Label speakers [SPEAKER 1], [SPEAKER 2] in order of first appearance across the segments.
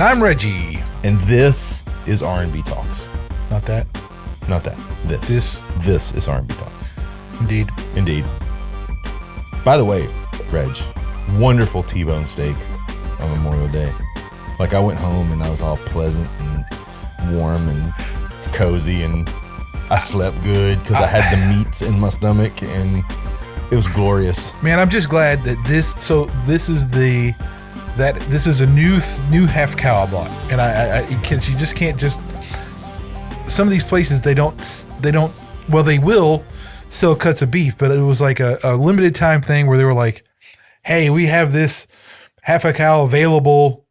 [SPEAKER 1] And I'm Reggie.
[SPEAKER 2] And this is R&B Talks.
[SPEAKER 1] Not that.
[SPEAKER 2] Not that. This. This is R&B Talks.
[SPEAKER 1] Indeed.
[SPEAKER 2] Indeed. By the way, Reg, wonderful T-bone steak on Memorial Day. Like, I went home and I was all pleasant and warm and cozy, and I slept good because I had the meats in my stomach, and it was glorious.
[SPEAKER 1] Man, I'm just glad that this is a new half cow I bought, and you just can't just. Some of these places they will sell cuts of beef, but it was like a limited time thing where they were like, "Hey, we have this half a cow available.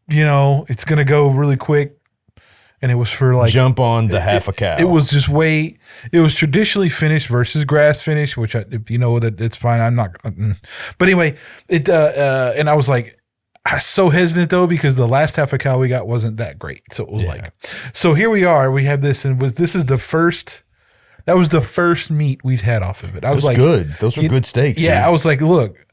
[SPEAKER 1] You know, it's gonna go really quick." And it was for like
[SPEAKER 2] jump on the half a cow.
[SPEAKER 1] It was just it was traditionally finished versus grass finish, which if you know that it's fine. I'm not, but anyway, and I was like, I was so hesitant though, because the last half a cow we got wasn't that great. So it was so here we are, we have this, and that was the first meat we'd had off of it. I was like,
[SPEAKER 2] good. Those were good steaks.
[SPEAKER 1] Yeah.
[SPEAKER 2] Dude.
[SPEAKER 1] I was like, look,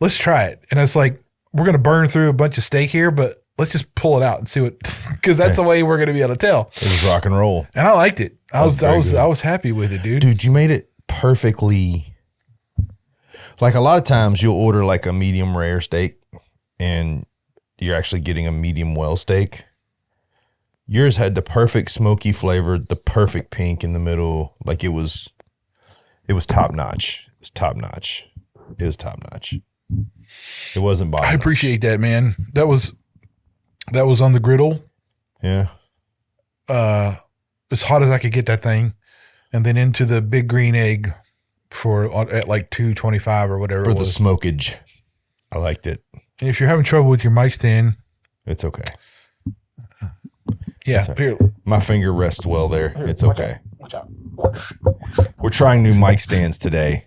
[SPEAKER 1] let's try it. And it's like, we're going to burn through a bunch of steak here, but let's just pull it out and see what, because that's the way we're going to be able to tell.
[SPEAKER 2] It was rock and roll,
[SPEAKER 1] and I liked it. I was happy with it, dude.
[SPEAKER 2] Dude, you made it perfectly. Like, a lot of times you'll order like a medium rare steak, and you're actually getting a medium well steak. Yours had the perfect smoky flavor, the perfect pink in the middle. Like, it was top notch. It was top notch. It wasn't bottom.
[SPEAKER 1] I appreciate that, man. That was on the griddle.
[SPEAKER 2] Yeah.
[SPEAKER 1] As hot as I could get that thing, and then into the big green egg at like 225 or whatever.
[SPEAKER 2] For the smokage. I liked it.
[SPEAKER 1] And if you're having trouble with your mic stand,
[SPEAKER 2] it's okay.
[SPEAKER 1] Yeah.
[SPEAKER 2] Here. My finger rests well there.
[SPEAKER 1] Here,
[SPEAKER 2] it's okay. Watch out. We're trying new mic stands today.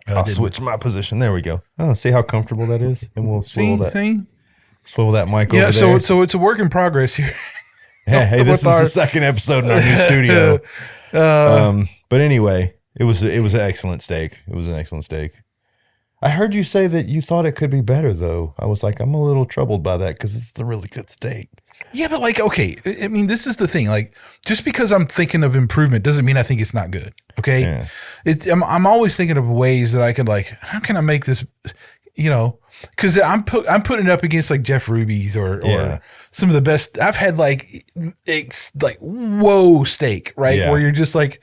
[SPEAKER 2] I'll switch my position. There we go. Oh, see how comfortable that is? And we'll swivel that mic over there.
[SPEAKER 1] Yeah, so it's a work in progress here.
[SPEAKER 2] Hey, this is the second episode in our new studio. But anyway, it was an excellent steak. It was an excellent steak. I heard you say that you thought it could be better, though. I was like, I'm a little troubled by that because it's a really good steak.
[SPEAKER 1] Yeah, but like, okay, I mean, this is the thing. Like, just because I'm thinking of improvement doesn't mean I think it's not good. Okay, yeah. I'm always thinking of ways that I can, like, how can I make this, you know? Because I'm putting it up against like Jeff Ruby's or some of the best. I've had like whoa steak, right? Yeah. Where you're just like,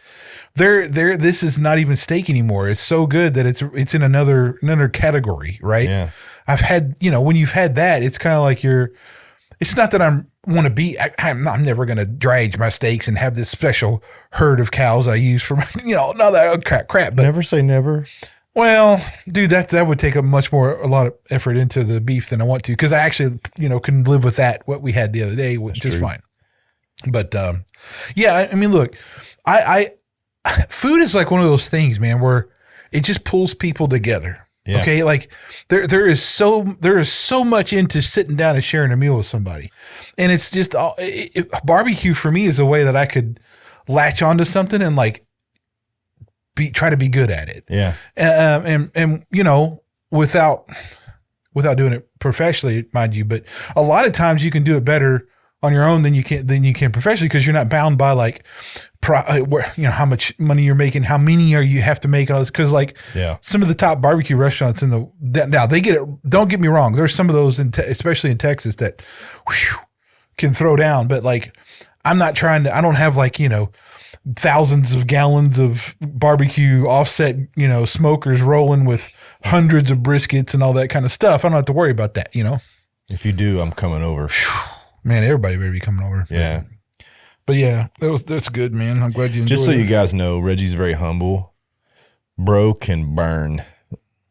[SPEAKER 1] this is not even steak anymore. It's so good that it's in another category, right?
[SPEAKER 2] Yeah.
[SPEAKER 1] I've had, when you've had that, it's kind of like it's not that I'm never going to dry age my steaks and have this special herd of cows I use for my, all that crap. But
[SPEAKER 2] never say never.
[SPEAKER 1] Well, dude, that would take a lot of effort into the beef than I want to, because I actually, can live with what we had the other day, which is fine. But yeah, I mean, look, food is like one of those things, man, where it just pulls people together. Yeah. Okay, like there is so much into sitting down and sharing a meal with somebody, and it's just barbecue for me is a way that I could latch onto something and like try to be good at it.
[SPEAKER 2] Yeah,
[SPEAKER 1] and without doing it professionally, mind you, but a lot of times you can do it better on your own than you can professionally, because you're not bound by like how much money you're making, how many you have to make, and all this. Because like some of the top barbecue restaurants now they get it. Don't get me wrong, there's some of those especially in Texas that can throw down, but like I'm not trying to. I don't have like thousands of gallons of barbecue offset smokers rolling with hundreds of briskets and all that kind of stuff. I don't have to worry about that.
[SPEAKER 2] If you do, I'm coming over.
[SPEAKER 1] Man, everybody better be coming over.
[SPEAKER 2] Yeah.
[SPEAKER 1] But yeah, that's good, man. I'm glad you enjoyed it.
[SPEAKER 2] Just so you guys know, Reggie's very humble. Bro can burn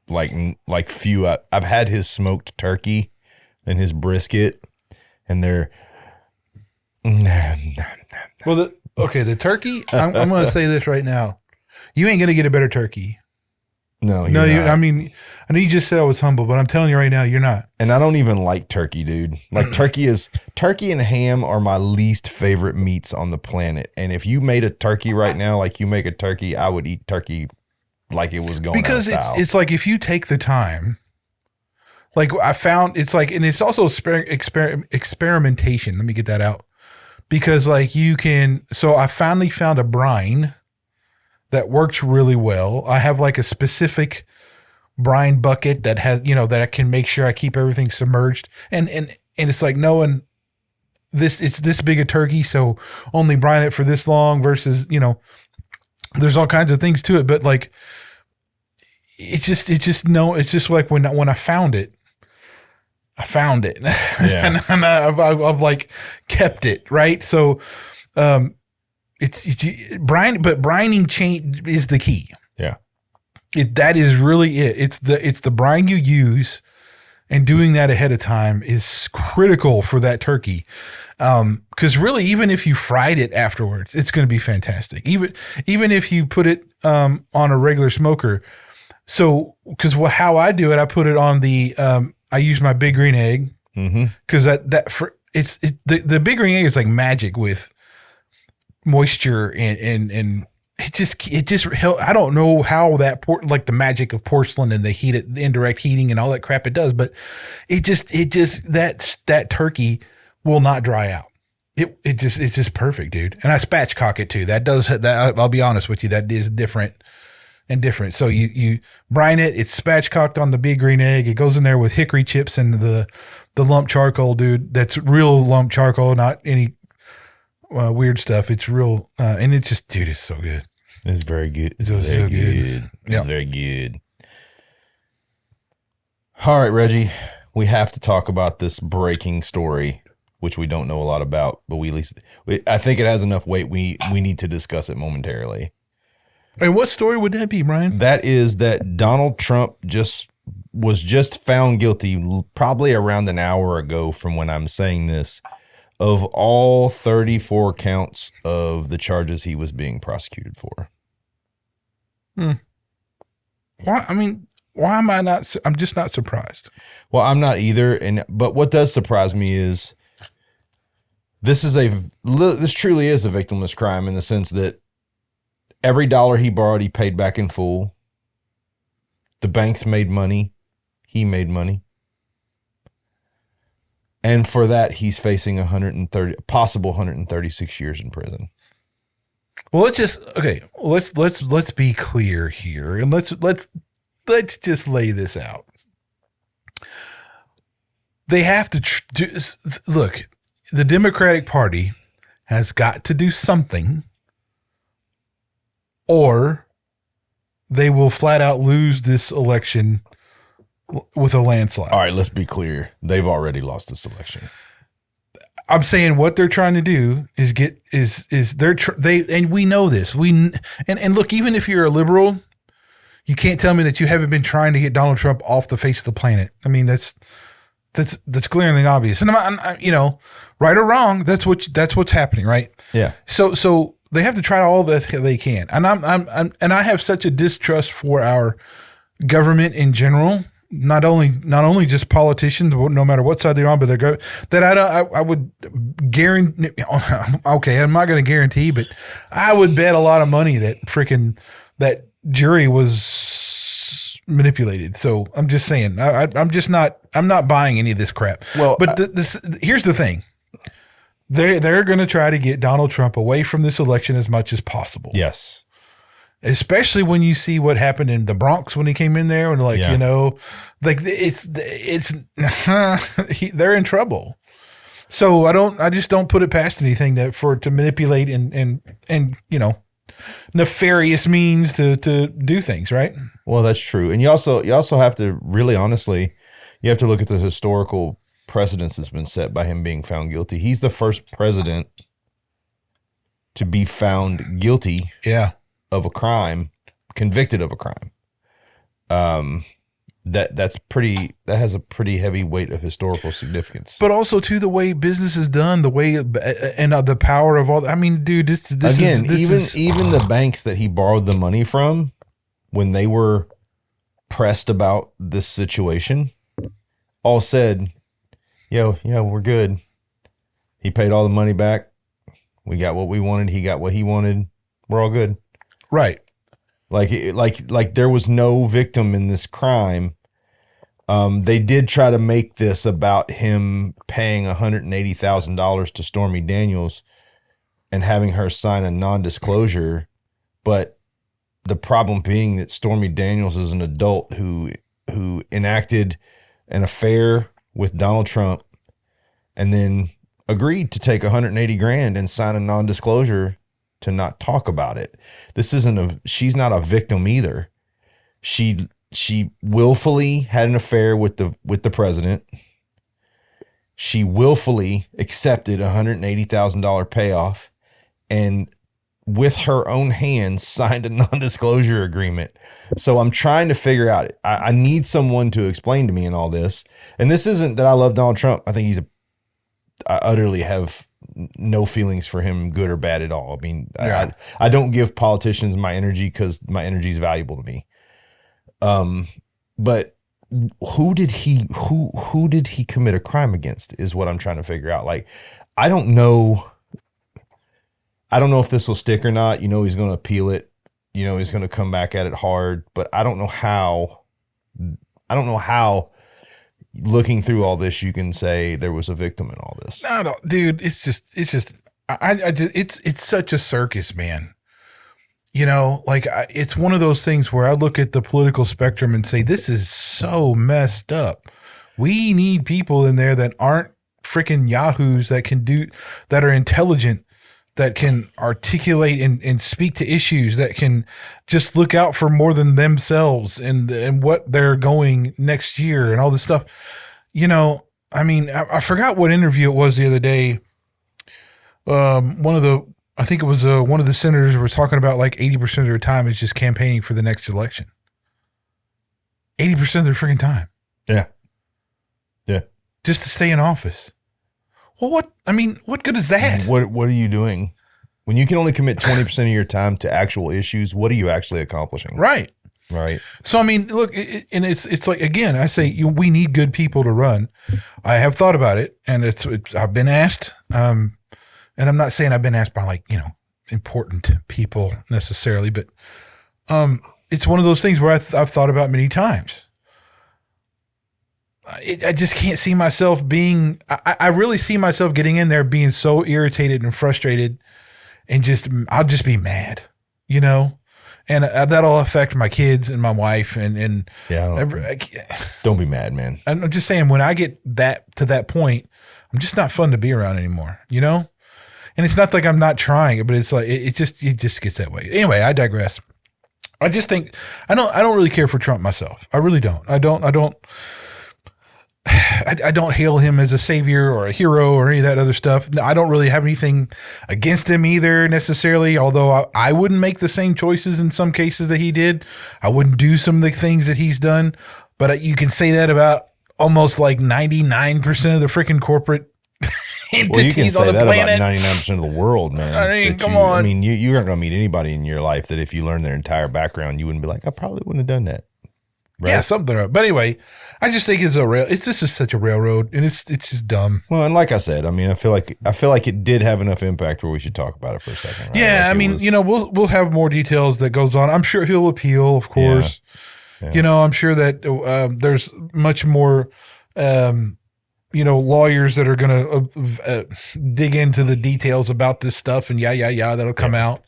[SPEAKER 2] like few. I've had his smoked turkey and his brisket, and they're
[SPEAKER 1] well. The turkey. I'm going to say this right now. You ain't going to get a better turkey.
[SPEAKER 2] No,
[SPEAKER 1] I mean, I know you just said I was humble, but I'm telling you right now, you're not.
[SPEAKER 2] And I don't even like turkey, dude. Like turkey and ham are my least favorite meats on the planet. And if you made a turkey right now, like you make a turkey, I would eat turkey like it was going
[SPEAKER 1] because
[SPEAKER 2] out of style.
[SPEAKER 1] It's like if you take the time, Like I found it's like, and it's also experimentation. Let me get that out because like you can, so I finally found a brine that works really well. I have like a specific brine bucket that has, that I can make sure I keep everything submerged. And it's like knowing it's this big a turkey. So only brine it for this long versus, there's all kinds of things to it, but like, it's just like when I found it,
[SPEAKER 2] Yeah.
[SPEAKER 1] and I've like kept it. Right. So, it's brine, but brining change is the key.
[SPEAKER 2] Yeah.
[SPEAKER 1] That is really it. It's the brine you use, and doing that ahead of time is critical for that turkey. Because really, even if you fried it afterwards, it's going to be fantastic. Even if you put it on a regular smoker. So, because how I do it, I put it on the. I use my big green egg because the big green egg is like magic with moisture and it just help. I don't know how that like the magic of porcelain and the indirect heating and all that crap it does, but it just that turkey will not dry out. It's just perfect, dude. And I spatchcock it too. That does that. I'll be honest with you. That is different. So you brine it. It's spatchcocked on the big green egg. It goes in there with hickory chips and the lump charcoal, dude. That's real lump charcoal, not any weird stuff. It's real, and it's just, dude, it's so good.
[SPEAKER 2] It's very good.
[SPEAKER 1] It's so good.
[SPEAKER 2] Yeah. It's very good. All right, Reggie, we have to talk about this breaking story, which we don't know a lot about, but I think it has enough weight. We need to discuss it momentarily.
[SPEAKER 1] And what story would that be, Brian?
[SPEAKER 2] That is that Donald Trump was found guilty probably around an hour ago from when I'm saying this, of all 34 counts of the charges he was being prosecuted for.
[SPEAKER 1] Why? I mean, why am I not? I'm just not surprised.
[SPEAKER 2] Well, I'm not either. But what does surprise me is this truly is a victimless crime in the sense that every dollar he borrowed, he paid back in full. The banks made money. He made money. And for that, he's facing possible 136 years in prison.
[SPEAKER 1] Well, let's be clear here, and let's just lay this out. They have to look. The Democratic Party has got to do something, or they will flat out lose this election with a landslide.
[SPEAKER 2] All right, let's be clear. They've already lost this election.
[SPEAKER 1] I'm saying what they're trying to do is and we know this. And look, even if you're a liberal, you can't tell me that you haven't been trying to get Donald Trump off the face of the planet. I mean, that's glaringly obvious. And I'm right or wrong, that's what's happening, right?
[SPEAKER 2] Yeah.
[SPEAKER 1] So they have to try all that they can. And I have such a distrust for our government in general. Not only just politicians, no matter what side they're on, but I would guarantee. Okay, I'm not going to guarantee, but I would bet a lot of money that that jury was manipulated. So I'm just saying, I'm not buying any of this crap.
[SPEAKER 2] Well,
[SPEAKER 1] but here's the thing: they're going to try to get Donald Trump away from this election as much as possible.
[SPEAKER 2] Yes.
[SPEAKER 1] Especially when you see what happened in the Bronx when he came in there, and they're in trouble. So I just don't put it past anything to manipulate and nefarious means to do things, right?
[SPEAKER 2] Well, that's true. And you also have to really honestly, you have to look at the historical precedence that's been set by him being found guilty. He's the first president to be found guilty.
[SPEAKER 1] Yeah.
[SPEAKER 2] Of a crime, convicted of a crime. That has a pretty heavy weight of historical significance.
[SPEAKER 1] But also too, the way business is done, the way and the power of all. I mean, dude, this
[SPEAKER 2] again,
[SPEAKER 1] is
[SPEAKER 2] even the banks that he borrowed the money from, when they were pressed about this situation, all said, "Yo, we're good." He paid all the money back. We got what we wanted. He got what he wanted. We're all good.
[SPEAKER 1] Right.
[SPEAKER 2] Like there was no victim in this crime. They did try to make this about him paying $180,000 to Stormy Daniels and having her sign a non-disclosure. But the problem being that Stormy Daniels is an adult who enacted an affair with Donald Trump and then agreed to take $180,000 and sign a non-disclosure to not talk about it. She's not a victim either. She willfully had an affair with the president. She willfully accepted $180,000 payoff and with her own hands signed a non-disclosure agreement. So I'm trying to figure out, I need someone to explain to me in all this. And this isn't that I love Donald Trump. I think I utterly have no feelings for him, good or bad at all. I mean, yeah. I don't give politicians my energy because my energy is valuable to me. But who did he commit a crime against is what I'm trying to figure out. Like, I don't know if this will stick or not. He's going to appeal it. He's going to come back at it hard, but I don't know how looking through all this, you can say there was a victim in all this.
[SPEAKER 1] No, dude, it's such a circus, man. It's one of those things where I look at the political spectrum and say, this is so messed up. We need people in there that aren't freaking yahoos that are intelligent, that can articulate and speak to issues, that can just look out for more than themselves and what they're going next year and all this stuff. I forgot what interview it was the other day. I think it was one of the senators was talking about like 80% of their time is just campaigning for the next election. 80% of their freaking time.
[SPEAKER 2] Yeah. Yeah.
[SPEAKER 1] Just to stay in office. Well, what good is that?
[SPEAKER 2] What are you doing? When you can only commit 20% of your time to actual issues, what are you actually accomplishing?
[SPEAKER 1] Right.
[SPEAKER 2] Right.
[SPEAKER 1] So, look, and it's like, again, I say we need good people to run. I have thought about it, and I've been asked, and I'm not saying I've been asked by important people necessarily, but it's one of those things where I've thought about many times. I just can't see myself I really see myself getting in there being so irritated and frustrated and I'll just be mad, and that'll affect my kids and my wife and
[SPEAKER 2] yeah. Don't be mad, man.
[SPEAKER 1] I'm just saying when I get to that point, I'm just not fun to be around anymore, and it's not like I'm not trying it, but it's like, it just gets that way. Anyway, I digress. I just think I don't really care for Trump myself. I really don't. I don't hail him as a savior or a hero or any of that other stuff. I don't really have anything against him either necessarily, although I wouldn't make the same choices in some cases that he did. I wouldn't do some of the things that he's done, but you can say that about almost like 99% of the freaking corporate entities on the planet.
[SPEAKER 2] Well, you can say that about 99% of the world, man.
[SPEAKER 1] Come on.
[SPEAKER 2] You aren't going to meet anybody in your life that if you learn their entire background, you wouldn't be like, I probably wouldn't have done that. Right?
[SPEAKER 1] Yeah, something. But anyway, I just think it's just such a railroad, and it's just dumb.
[SPEAKER 2] Well, and like I said, I feel like it did have enough impact where we should talk about it for a second. Right?
[SPEAKER 1] Yeah, we'll have more details that goes on. I'm sure he'll appeal, of course. Yeah. I'm sure that there's much more, lawyers that are going to dig into the details about this stuff, and that'll come out.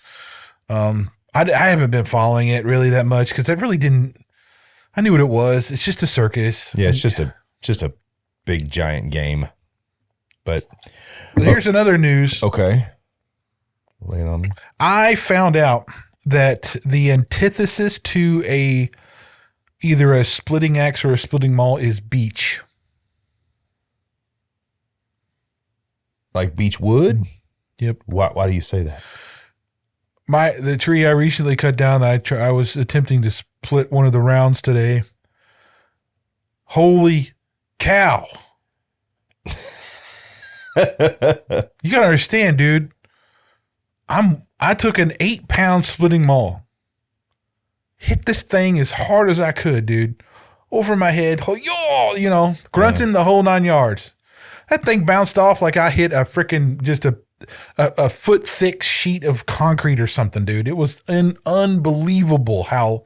[SPEAKER 1] I haven't been following it really that much because I really didn't. I knew what it was. It's just a circus.
[SPEAKER 2] Yeah, it's just a big giant game. But
[SPEAKER 1] here's another news.
[SPEAKER 2] Okay. Lay it on me.
[SPEAKER 1] I found out that the antithesis to either a splitting axe or a splitting maul is beech.
[SPEAKER 2] Like beech wood?
[SPEAKER 1] Yep.
[SPEAKER 2] Why do you say that?
[SPEAKER 1] The tree I recently cut down, I was attempting to split one of the rounds today. Holy cow. You gotta understand, dude. I took an 8-pound splitting maul. Hit this thing as hard as I could, dude. Over my head, grunting the whole 9 yards. That thing bounced off like I hit a freaking just a foot thick sheet of concrete or something, dude. It was unbelievable how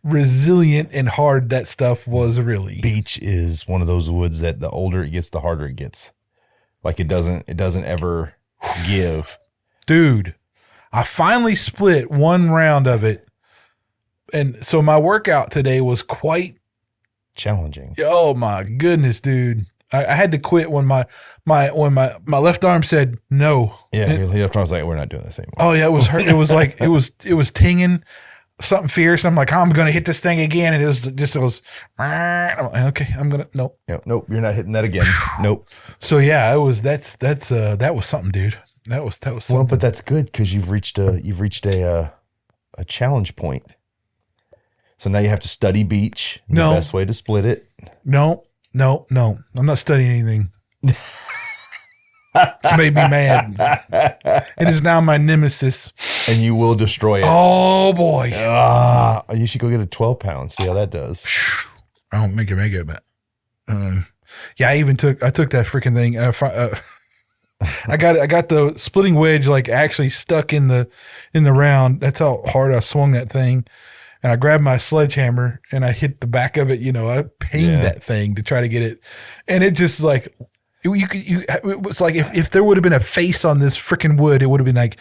[SPEAKER 1] resilient and hard that stuff was really.
[SPEAKER 2] Beech is one of those woods that the older it gets, the harder it gets. Like it doesn't ever give.
[SPEAKER 1] Dude, I finally split one round of it. And so my workout today was quite
[SPEAKER 2] challenging.
[SPEAKER 1] Oh my goodness, dude. I had to quit when my left arm said no.
[SPEAKER 2] Yeah, your left arm was like, we're not doing this anymore.
[SPEAKER 1] Oh yeah, it was hurt. It was like it was tinging something fierce. I'm like, I'm gonna hit this thing again, and it was I'm like, okay, I'm gonna nope.
[SPEAKER 2] Nope, you're not hitting that again. Nope.
[SPEAKER 1] So yeah, it was that was something, dude. That was something.
[SPEAKER 2] Well, but that's good because you've reached a challenge point. So now you have to study beech.
[SPEAKER 1] No.
[SPEAKER 2] The best way to split it.
[SPEAKER 1] No. I'm not studying anything. It's made me mad. It is now my nemesis.
[SPEAKER 2] And you will destroy it.
[SPEAKER 1] Oh boy.
[SPEAKER 2] You should go get a 12 pound. See how that does.
[SPEAKER 1] I don't make it, but yeah, I took that freaking thing. I got the splitting wedge like actually stuck in the round. That's how hard I swung that thing. And I grabbed my sledgehammer and I hit the back of it. I pinged that thing to try to get it. And it just like, it was like if there would have been a face on this freaking wood, it would have been like,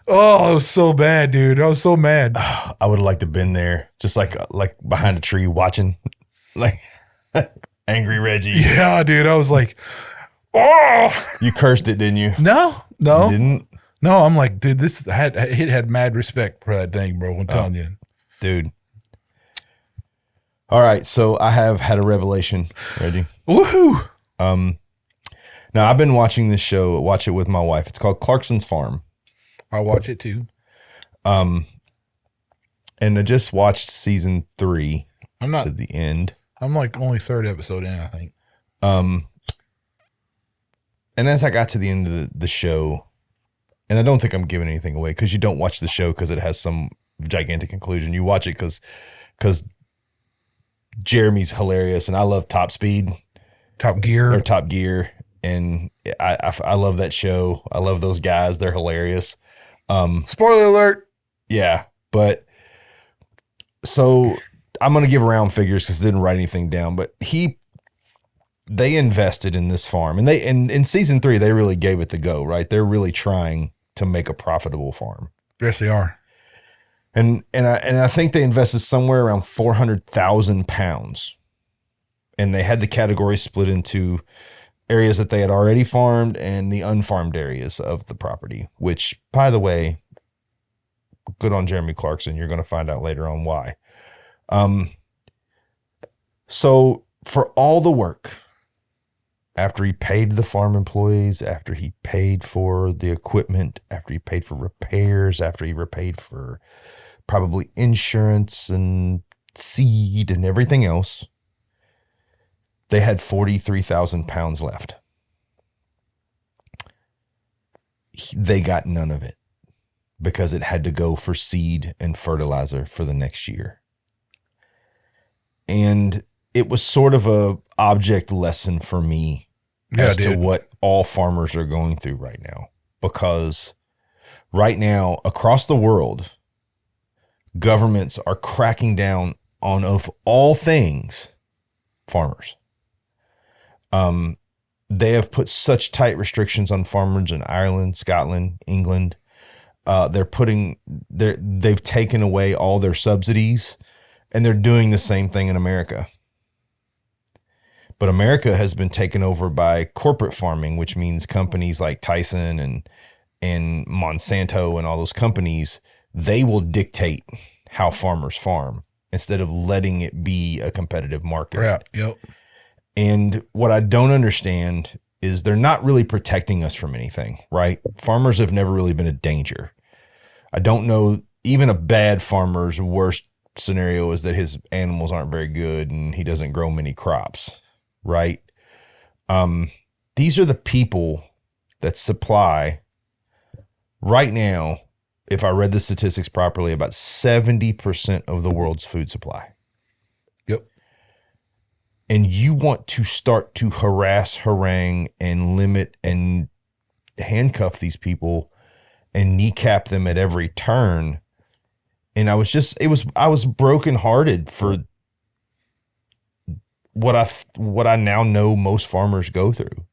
[SPEAKER 1] Oh, it was so bad, dude. I was so mad.
[SPEAKER 2] I would have liked to have been there, just like behind a tree watching, like angry Reggie.
[SPEAKER 1] Yeah, dude. I was like, oh.
[SPEAKER 2] You cursed it, didn't you?
[SPEAKER 1] No.
[SPEAKER 2] You didn't?
[SPEAKER 1] No, I'm like, dude, it had mad respect for that thing, bro. I'm telling you.
[SPEAKER 2] Dude. All right. So I have had a revelation, Reggie.
[SPEAKER 1] Woohoo.
[SPEAKER 2] Now I've been watching this show, watch it with my wife. It's called Clarkson's Farm.
[SPEAKER 1] I watch it too.
[SPEAKER 2] And I just watched season 3 to the end.
[SPEAKER 1] I'm like only third episode in, I think.
[SPEAKER 2] And as I got to the end of the show, and I don't think I'm giving anything away because you don't watch the show because it has some gigantic conclusion. You watch it because Jeremy's hilarious, and I love Top Gear, and I love that show. I love those guys; they're hilarious.
[SPEAKER 1] Spoiler alert.
[SPEAKER 2] Yeah, but so I'm gonna give round figures because I didn't write anything down, but they invested in this farm, and in season 3 they really gave it the go. Right, they're really trying to make a profitable farm.
[SPEAKER 1] Yes, they are.
[SPEAKER 2] And I think they invested somewhere around 400,000 pounds, and they had the categories split into areas that they had already farmed and the unfarmed areas of the property, which, by the way, good on Jeremy Clarkson. You're going to find out later on why. So for all the work, after he paid the farm employees, after he paid for the equipment, after he paid for repairs, after he repaid for probably insurance and seed and everything else, they had 43,000 pounds left. They got none of it because it had to go for seed and fertilizer for the next year. And it was sort of a object lesson for me as to what all farmers are going through right now. Because right now, across the world, governments are cracking down on, of all things, farmers. They have put such tight restrictions on farmers in Ireland, Scotland, England. They've taken away all their subsidies, and they're doing the same thing in America. But America has been taken over by corporate farming, which means companies like Tyson and Monsanto and all those companies, they will dictate how farmers farm instead of letting it be a competitive market.
[SPEAKER 1] Yeah. Yep.
[SPEAKER 2] And what I don't understand is they're not really protecting us from anything, right? Farmers have never really been a danger. I don't know, even a bad farmer's worst scenario is that his animals aren't very good and he doesn't grow many crops, right? These are the people that supply right now, if I read the statistics properly, about 70% of the world's food supply.
[SPEAKER 1] Yep.
[SPEAKER 2] And you want to start to harass, harangue, and limit and handcuff these people and kneecap them at every turn And I was brokenhearted for what I now know most farmers go through.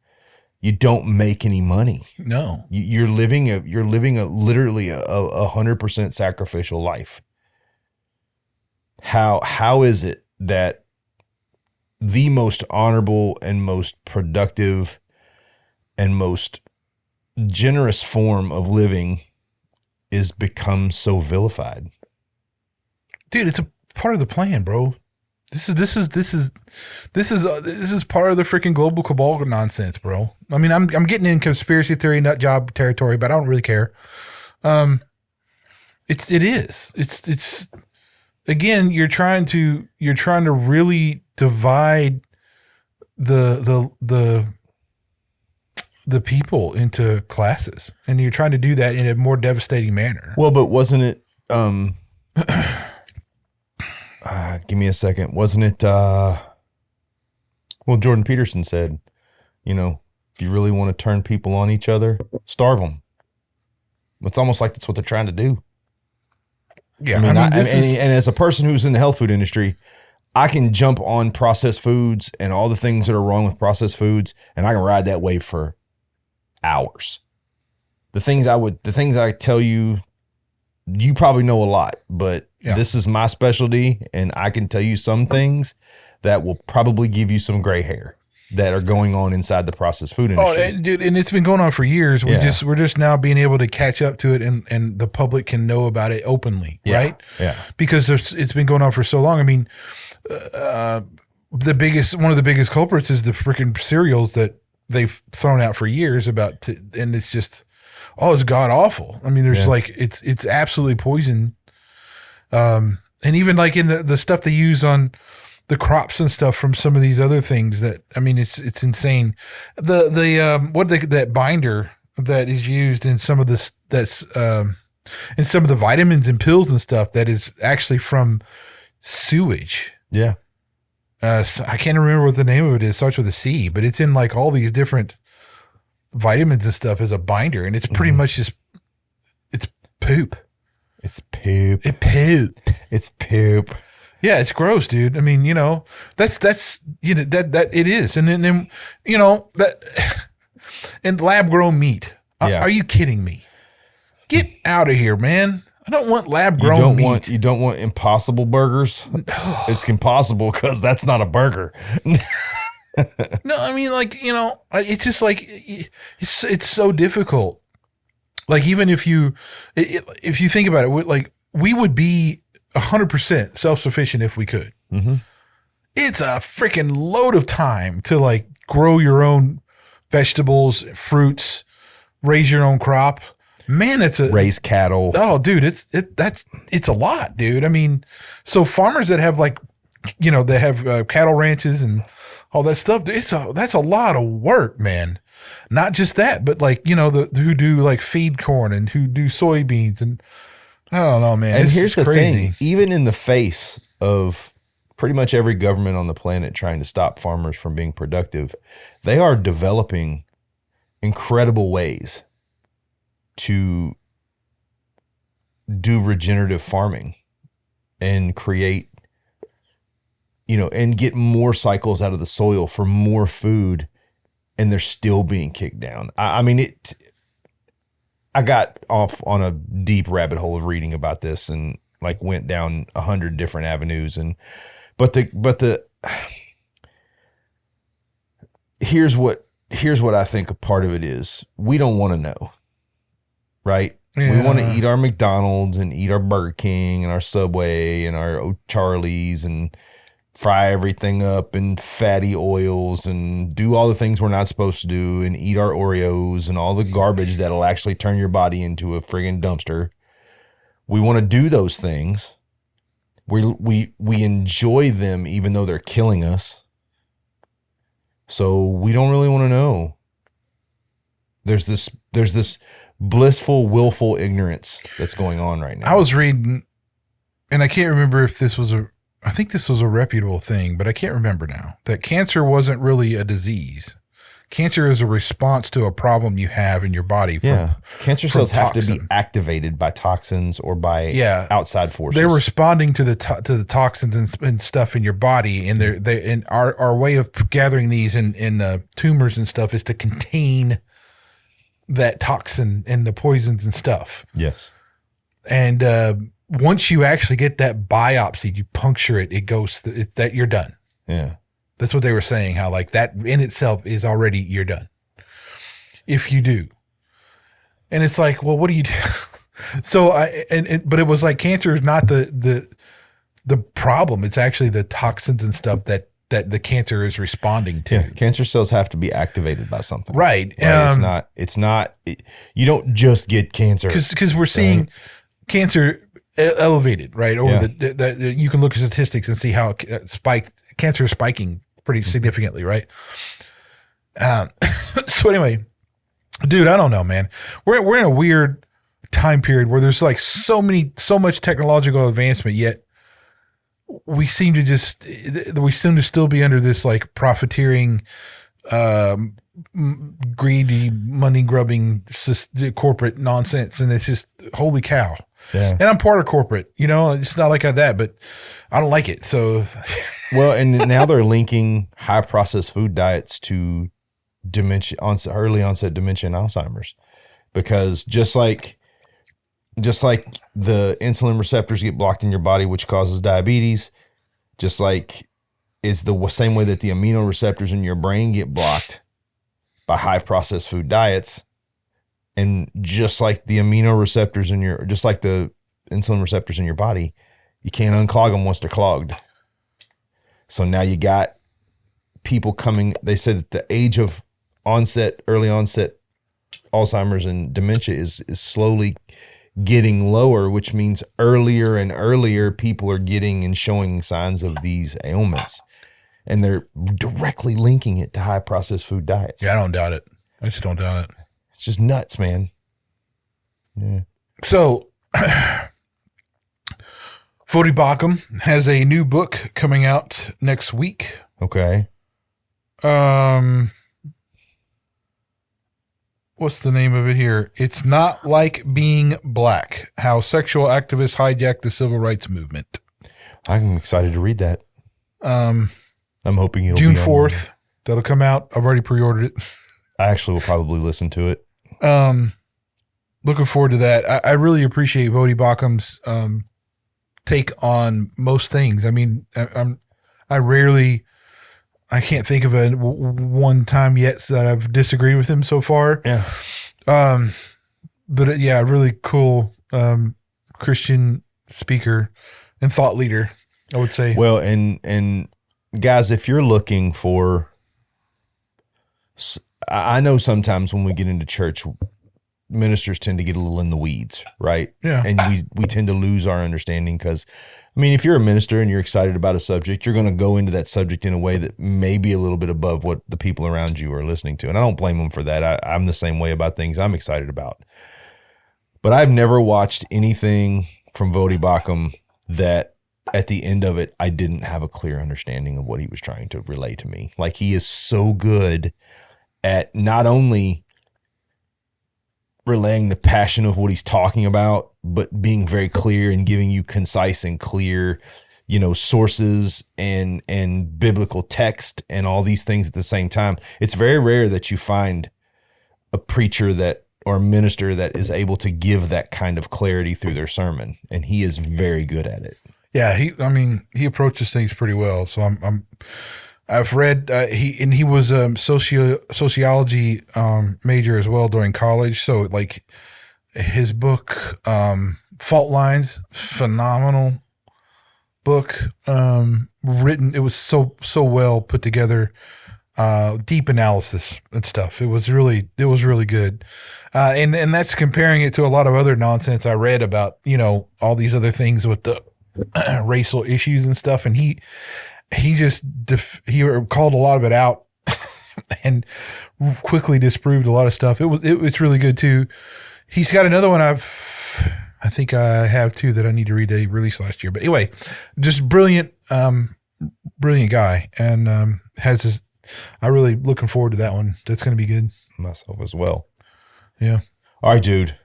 [SPEAKER 2] You don't make any money.
[SPEAKER 1] No,
[SPEAKER 2] You're living literally a 100% sacrificial life. How is it that the most honorable and most productive and most generous form of living is become so vilified?
[SPEAKER 1] Dude, it's a part of the plan, bro. This is part of the freaking global cabal nonsense, bro. I mean, I'm getting in conspiracy theory nut job territory, but I don't really care. It's again, you're trying to really divide the people into classes, and you're trying to do that in a more devastating manner.
[SPEAKER 2] Well, but wasn't it give me a second. Wasn't it well, Jordan Peterson said, if you really want to turn people on each other, starve them. It's almost like that's what they're trying to do.
[SPEAKER 1] Yeah,
[SPEAKER 2] and as a person who's in the health food industry, I can jump on processed foods and all the things that are wrong with processed foods, and I can ride that wave for hours. The things I tell you, you probably know a lot, but this is my specialty, and I can tell you some things that will probably give you some gray hair that are going on inside the processed food industry.
[SPEAKER 1] Oh, dude, and it's been going on for years. We're just now being able to catch up to it, and the public can know about it openly, right?
[SPEAKER 2] Yeah.
[SPEAKER 1] Because it's been going on for so long. I mean, one of the biggest culprits is the freaking cereals that they've thrown out for years and it's just, it's god awful. I mean, there's it's absolutely poison. And even like in the stuff they use on the crops and stuff from some of these other things it's insane. That binder that is used in some of this, in some of the vitamins and pills and stuff that is actually from sewage.
[SPEAKER 2] Yeah.
[SPEAKER 1] I can't remember what the name of it is. It starts with a C, but it's in like all these different vitamins and stuff as a binder. And it's pretty much just, it's poop.
[SPEAKER 2] It's poop.
[SPEAKER 1] It's poop. Yeah, it's gross, dude. I mean, that's that it is. And then that and lab grown meat. Are you kidding me? Get out of here, man. I don't want lab grown meat.
[SPEAKER 2] You don't want Impossible burgers? It's impossible because that's not a burger.
[SPEAKER 1] No, I mean, it's just like it's so difficult. Like, even if you think about it, like, we would be 100% self-sufficient if we could.
[SPEAKER 2] Mm-hmm.
[SPEAKER 1] It's a freaking load of time to like grow your own vegetables, fruits, raise your own crop. Man,
[SPEAKER 2] raise cattle.
[SPEAKER 1] Oh, dude, it's a lot, dude. I mean, so farmers that have that have cattle ranches and all that stuff, that's a lot of work, man. Not just that, but who do like feed corn and who do soybeans, and I don't know, man.
[SPEAKER 2] And here's the thing: even in the face of pretty much every government on the planet trying to stop farmers from being productive, they are developing incredible ways to do regenerative farming and create, and get more cycles out of the soil for more food, and they're still being kicked down. I mean, I got off on a deep rabbit hole of reading about this and went down 100 different avenues. Here's what I think a part of it is. We don't want to know, right? Yeah. We want to eat our McDonald's and eat our Burger King and our Subway and our O'Charlie's and fry everything up in fatty oils and do all the things we're not supposed to do and eat our Oreos and all the garbage that'll actually turn your body into a friggin' dumpster. We want to do those things. We enjoy them even though they're killing us. So we don't really want to know. There's this blissful, willful ignorance that's going on right now.
[SPEAKER 1] I was reading, and I can't remember if I think this was a reputable thing, but I can't remember now, that cancer wasn't really a disease. Cancer is a response to a problem you have in your body.
[SPEAKER 2] Cancer cells have to be activated by toxins or by outside forces.
[SPEAKER 1] They're responding to the toxins and stuff in your body, and our way of gathering these in tumors and stuff is to contain that toxin and the poisons and stuff.
[SPEAKER 2] Yes.
[SPEAKER 1] And once you actually get that biopsy, you puncture it, it goes that you're done.
[SPEAKER 2] Yeah.
[SPEAKER 1] That's what they were saying, how like that in itself is already, you're done. If you do. And it's like, well, what do you do? So but it was like cancer is not the problem. It's actually the toxins and stuff that the cancer is responding to.
[SPEAKER 2] Yeah, cancer cells have to be activated by something.
[SPEAKER 1] Right.
[SPEAKER 2] It's not, you don't just get cancer.
[SPEAKER 1] Because we're seeing cancer elevated, right? Over you can look at statistics and see how cancer is spiking pretty significantly, right? So anyway, dude, I don't know, man. We're in a weird time period where there's like so much technological advancement, yet we seem to still be under this like profiteering, greedy, money grubbing corporate nonsense, and it's just holy cow. Yeah. And I'm part of corporate, it's not like that, but I don't like it. So,
[SPEAKER 2] well, and now they're linking high processed food diets to dementia, early onset dementia and Alzheimer's, because just like the insulin receptors get blocked in your body, which causes diabetes, just like is the same way that the amino receptors in your brain get blocked by high processed food diets. And just like the amino receptors just like the insulin receptors in your body, you can't unclog them once they're clogged. So now you got people coming. They said that the age of early onset Alzheimer's and dementia is slowly getting lower, which means earlier and earlier people are getting and showing signs of these ailments. And they're directly linking it to high processed food diets.
[SPEAKER 1] Yeah, I don't doubt it. I just don't doubt it.
[SPEAKER 2] It's just nuts, man. Yeah.
[SPEAKER 1] So, Vodi Bakum has a new book coming out next week.
[SPEAKER 2] Okay.
[SPEAKER 1] What's the name of it here? It's Not Like Being Black: How Sexual Activists Hijacked the Civil Rights Movement.
[SPEAKER 2] I'm excited to read that. I'm hoping it'll
[SPEAKER 1] June
[SPEAKER 2] be
[SPEAKER 1] 4th. That'll come out. I've already pre-ordered it.
[SPEAKER 2] I actually will probably listen to it.
[SPEAKER 1] Looking forward to that. I really appreciate Vodi Bakum's take on most things. I mean, I can't think of one time yet that I've disagreed with him so far.
[SPEAKER 2] Yeah.
[SPEAKER 1] But yeah, really cool Christian speaker and thought leader, I would say.
[SPEAKER 2] Well, and guys, if you're looking for, I know sometimes when we get into church, ministers tend to get a little in the weeds, right?
[SPEAKER 1] Yeah.
[SPEAKER 2] And we tend to lose our understanding because, I mean, if you're a minister and you're excited about a subject, you're going to go into that subject in a way that may be a little bit above what the people around you are listening to. And I don't blame them for that. I'm the same way about things I'm excited about. But I've never watched anything from Vodi Bakum that at the end of it, I didn't have a clear understanding of what he was trying to relay to me. Like, he is so good at not only relaying the passion of what he's talking about, but being very clear and giving you concise and clear, sources and biblical text and all these things at the same time. It's very rare that you find a preacher or a minister that is able to give that kind of clarity through their sermon. And he is very good at it.
[SPEAKER 1] Yeah. He approaches things pretty well. So I've read, he was a sociology major as well during college. So like his book, Fault Lines, phenomenal book, written. It was so well put together, deep analysis and stuff. It was really good. And that's comparing it to a lot of other nonsense I read about, all these other things with the racial issues and stuff. And he called a lot of it out and quickly disproved a lot of stuff. It's really good too. He's got another one I think I have too that I need to read. They released last year, but anyway, just brilliant guy, and has I really looking forward to that one. That's going to be good.
[SPEAKER 2] Myself as well.
[SPEAKER 1] Yeah.
[SPEAKER 2] All right, dude.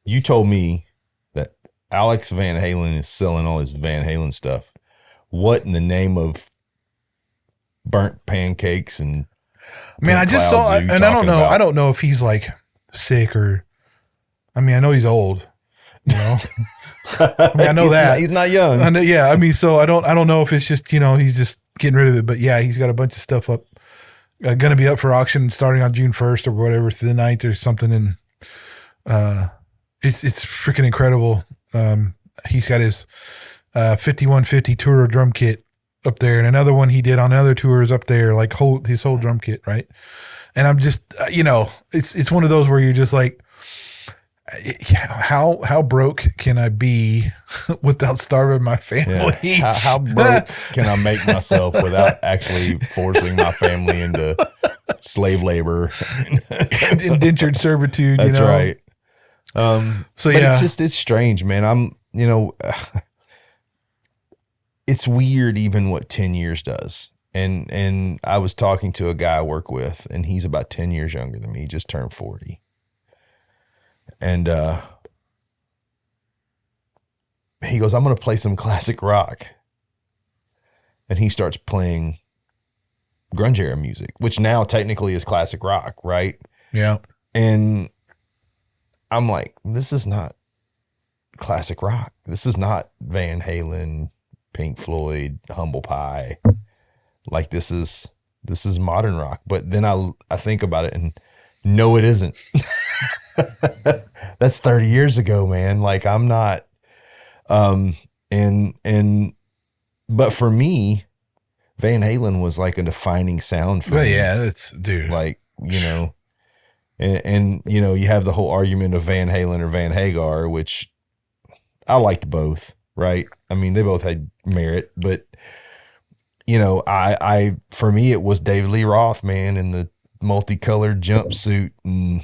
[SPEAKER 2] You told me that Alex Van Halen is selling all his Van Halen stuff. What in the name of burnt pancakes and
[SPEAKER 1] Man, I just saw, and I don't know. About? I don't know if he's like sick or. I mean, I know he's old. You know, I mean, I know
[SPEAKER 2] he's not young.
[SPEAKER 1] I know, yeah, I mean, so I don't know if it's just he's just getting rid of it. But yeah, he's got a bunch of stuff up, going to be up for auction starting on June 1st or whatever through the 9th or something, and it's freaking incredible. He's got his 5150 tour drum kit up there, and another one he did on other tours up there, like his whole drum kit, right? And I'm just, it's one of those where you're just like, how broke can I be without starving my family?
[SPEAKER 2] Yeah. How broke can I make myself without actually forcing my family into slave labor,
[SPEAKER 1] indentured servitude?
[SPEAKER 2] That's right.
[SPEAKER 1] So
[SPEAKER 2] but
[SPEAKER 1] yeah,
[SPEAKER 2] it's strange, man. It's weird even what 10 years does. And I was talking to a guy I work with, and he's about 10 years younger than me. He just turned 40. And he goes, I'm going to play some classic rock. And he starts playing grunge era music, which now technically is classic rock, right?
[SPEAKER 1] Yeah.
[SPEAKER 2] And I'm like, this is not classic rock. This is not Van Halen, Pink Floyd, Humble Pie. Like this is modern rock. But then I think about it and no, it isn't. That's 30 years ago, man. Like I'm not, but for me, Van Halen was like a defining sound for me.
[SPEAKER 1] Yeah, that's dude.
[SPEAKER 2] Like, and you have the whole argument of Van Halen or Van Hagar, which I liked both, right? I mean, they both had merit, but I for me, it was David Lee Roth, man, in the multicolored jumpsuit and,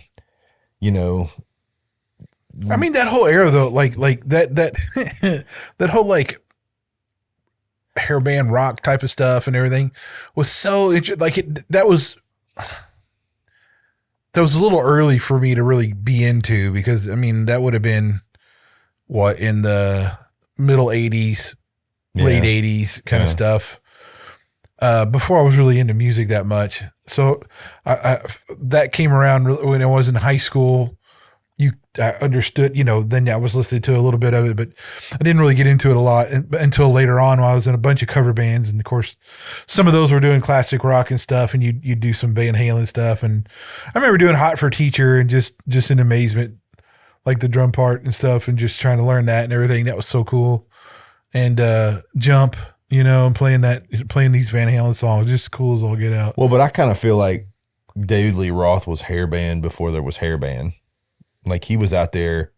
[SPEAKER 1] I mean, that whole era though, like that that whole like hairband rock type of stuff and everything was so that was a little early for me to really be into, because I mean, that would have been what, in the middle 80s, late 80s kind of stuff. Before I was really into music that much. So I that came around when I was in high school. I understood, then I was listening to a little bit of it, but I didn't really get into it a lot until later on when I was in a bunch of cover bands. And of course, some of those were doing classic rock and stuff, and you do some Van Halen stuff. And I remember doing Hot for Teacher and just in amazement, like the drum part and stuff, and just trying to learn that and everything. That was so cool. And Jump, and playing these Van Halen songs, just cool as all get out.
[SPEAKER 2] Well, but I kind of feel like David Lee Roth was hairband before there was hairband. Like he was out there,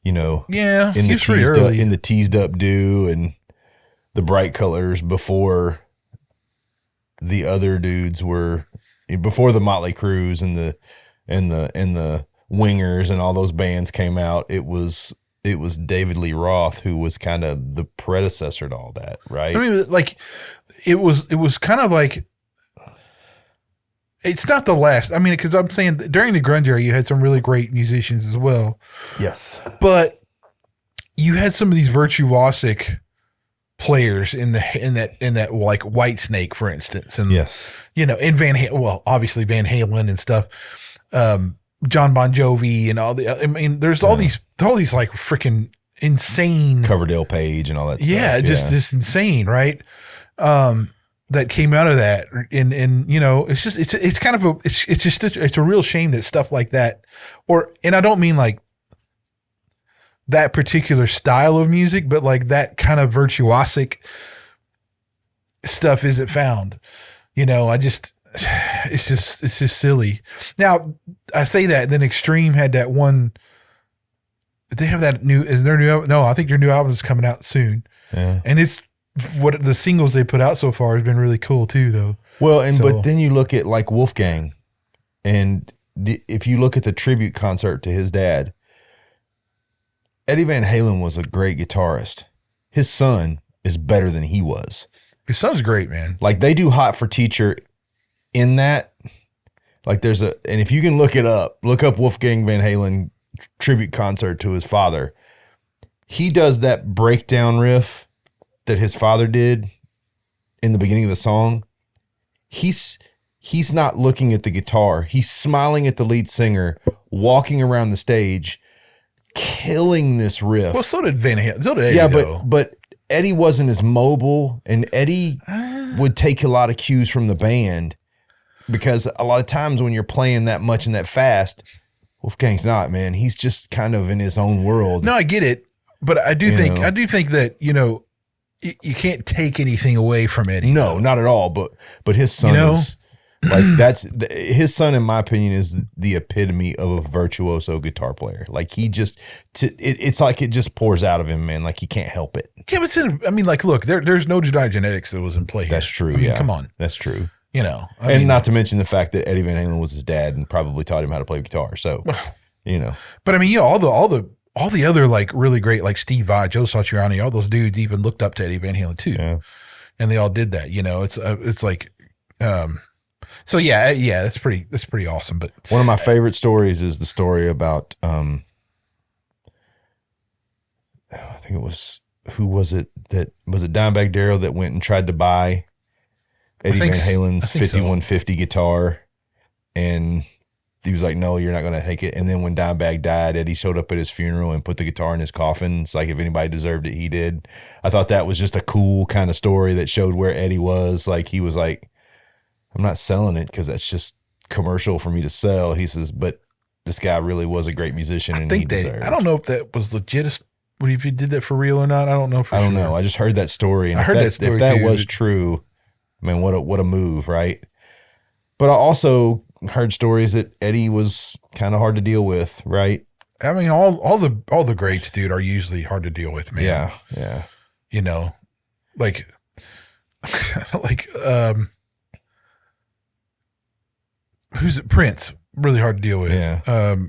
[SPEAKER 2] in the teased up do and the bright colors before the other dudes were, before the Motley Crues and the Wingers and all those bands came out. It was David Lee Roth who was kind of the predecessor to all that, right?
[SPEAKER 1] I mean, like it was kind of like, it's not the last. I mean, because I'm saying during the grunge era, you had some really great musicians as well.
[SPEAKER 2] Yes, but
[SPEAKER 1] you had some of these virtuosic players in that like Whitesnake, for instance, and
[SPEAKER 2] yes,
[SPEAKER 1] in obviously Van Halen and stuff, John Bon Jovi and all the. I mean, there's all these like freaking insane
[SPEAKER 2] Coverdale Page and all that stuff.
[SPEAKER 1] Yeah, just insane, right? That came out of that, and it's just it's kind of it's a real shame that stuff like that, and I don't mean like that particular style of music, but like that kind of virtuosic stuff isn't found. It's just silly. Now I say that, and then Extreme had that one. Did they have that new? Is their new? No, I think their new album is coming out soon, and it's. What the singles they put out so far has been really cool too, though.
[SPEAKER 2] Well, but then you look at like Wolfgang, and if you look at the tribute concert to his dad, Eddie Van Halen was a great guitarist. His son is better than he was.
[SPEAKER 1] His son's great, man.
[SPEAKER 2] Like they do Hot for Teacher in that. Like and if you can look up Wolfgang Van Halen tribute concert to his father. He does that breakdown riff that his father did in the beginning of the song. He's not looking at the guitar. He's smiling at the lead singer, walking around the stage, killing this riff.
[SPEAKER 1] Well, so did Van Halen. So did Eddie,
[SPEAKER 2] yeah, but Eddie wasn't as mobile, and Eddie would take a lot of cues from the band because a lot of times when you're playing that much and that fast, Wolfgang's not, man. He's just kind of in his own world.
[SPEAKER 1] No, I get it, but I do think that you can't take anything away from Eddie.
[SPEAKER 2] No, not at all. But his son is like his son, in my opinion, is the epitome of a virtuoso guitar player. Like he just, it's like it just pours out of him, man. Like he can't help it.
[SPEAKER 1] Yeah, but look, there's no genetics that was in play here.
[SPEAKER 2] That's true. Come on, that's true. Not to mention the fact that Eddie Van Halen was his dad and probably taught him how to play guitar. So,
[SPEAKER 1] But all the other like really great, like Steve Vai, Joe Satriani, all those dudes even looked up to Eddie Van Halen too, and they all did that. It's like, so yeah, that's pretty awesome. But
[SPEAKER 2] one of my favorite stories is the story about, I think it was, who was it Dimebag Darrell that went and tried to buy Eddie Van Halen's 5150 guitar, and he was like, no, you're not going to take it. And then when Dimebag died, Eddie showed up at his funeral and put the guitar in his coffin. It's like, if anybody deserved it, he did. I thought that was just a cool kind of story that showed where Eddie was. Like, he was like, I'm not selling it because that's just commercial for me to sell. He says, but this guy really was a great musician and he deserved it.
[SPEAKER 1] I don't know if that was legit, if he did that for real or not. I don't know. I
[SPEAKER 2] don't know. I just heard that story. And if that was true, I mean, what a move, right? But I also heard stories that Eddie was kind of hard to deal with, right?
[SPEAKER 1] I mean, all the greats, dude, are usually hard to deal with, man.
[SPEAKER 2] Yeah.
[SPEAKER 1] Like who's it? Prince, really hard to deal with.
[SPEAKER 2] Yeah.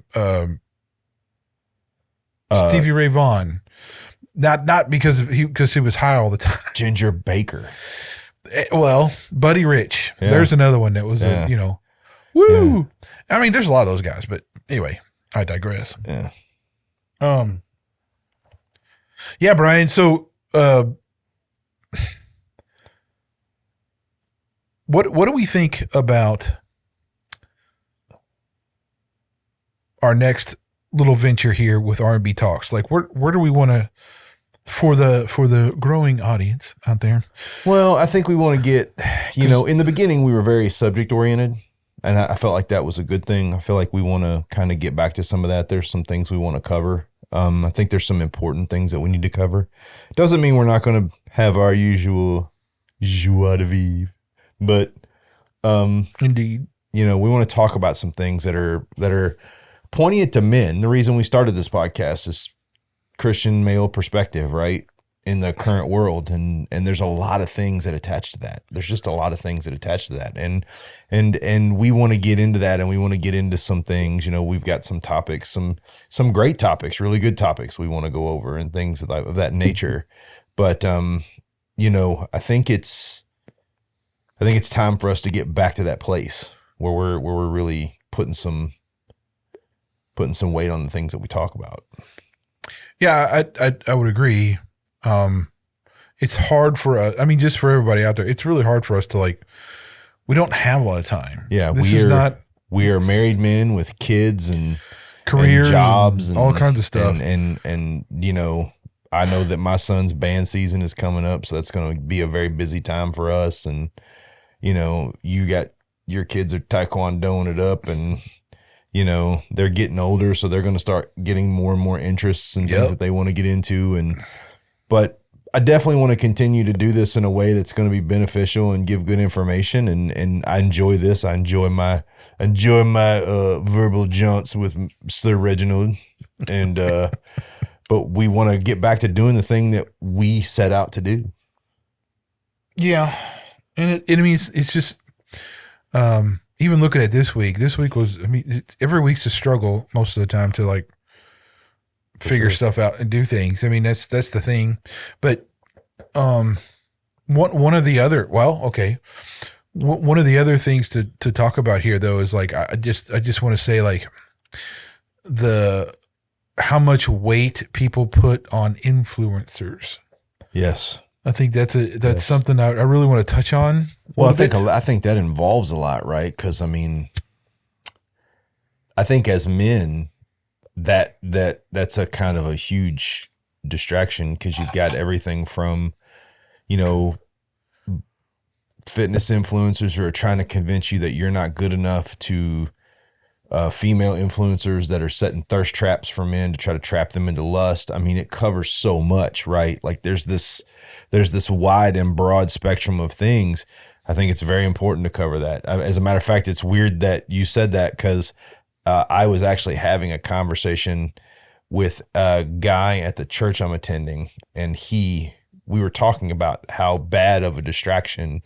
[SPEAKER 1] Stevie Ray Vaughan, not because he was high all the time.
[SPEAKER 2] Ginger Baker.
[SPEAKER 1] Well, Buddy Rich. Yeah. There's another one that was, woo. Yeah. I mean, there's a lot of those guys, but anyway, I digress.
[SPEAKER 2] Yeah.
[SPEAKER 1] Yeah, Brian. So, what do we think about our next little venture here with R&B Talks? Like, where do we want to, for the growing audience out there?
[SPEAKER 2] Well, I think we want to get, in the beginning we were very subject oriented, and I felt like that was a good thing. I feel like we want to kind of get back to some of that. There's some things we want to cover. I think there's some important things that we need to cover. Doesn't mean we're not going to have our usual joie de vivre, but
[SPEAKER 1] indeed,
[SPEAKER 2] we want to talk about some things that are pointing it to men. The reason we started this podcast is Christian male perspective, right? In the current world. And there's a lot of things that attach to that. There's just a lot of things that attach to that. And we want to get into that, and we want to get into some things. We've got some topics, some great topics, really good topics we want to go over, and things of that nature. But I think it's time for us to get back to that place where we're really putting some weight on the things that we talk about.
[SPEAKER 1] Yeah, I would agree. It's hard for us. I mean, just for everybody out there, it's really hard for us to we don't have a lot of time.
[SPEAKER 2] Yeah. We are married men with kids and
[SPEAKER 1] career
[SPEAKER 2] and jobs and
[SPEAKER 1] all kinds of stuff.
[SPEAKER 2] And I know that my son's band season is coming up, so that's going to be a very busy time for us. And, you got your kids are taekwondoing it up, and, they're getting older, so they're going to start getting more and more interests and things that they want to get into. But I definitely want to continue to do this in a way that's going to be beneficial and give good information. And I enjoy this. I enjoy my verbal jaunts with Sir Reginald. And, but we want to get back to doing the thing that we set out to do.
[SPEAKER 1] Yeah. And it's just, even looking at this week was, every week's a struggle most of the time to figure stuff out and do things. That's the thing. But one of the other, well, okay. One of the other things to talk about here though is like, I just want to say like how much weight people put on influencers.
[SPEAKER 2] Yes.
[SPEAKER 1] I think that's something I really want to touch on.
[SPEAKER 2] Well, I think that involves a lot, right? Because I mean, I think as men, that's a kind of a huge distraction because you've got everything from, you know, fitness influencers who are trying to convince you that you're not good enough to female influencers that are setting thirst traps for men to try to trap them into lust. I mean, it covers so much, right? Like there's this wide and broad spectrum of things. I think it's very important to cover that. As a matter of fact, it's weird that you said that because I was actually having a conversation with a guy at the church I'm attending, and we were talking about how bad of a distraction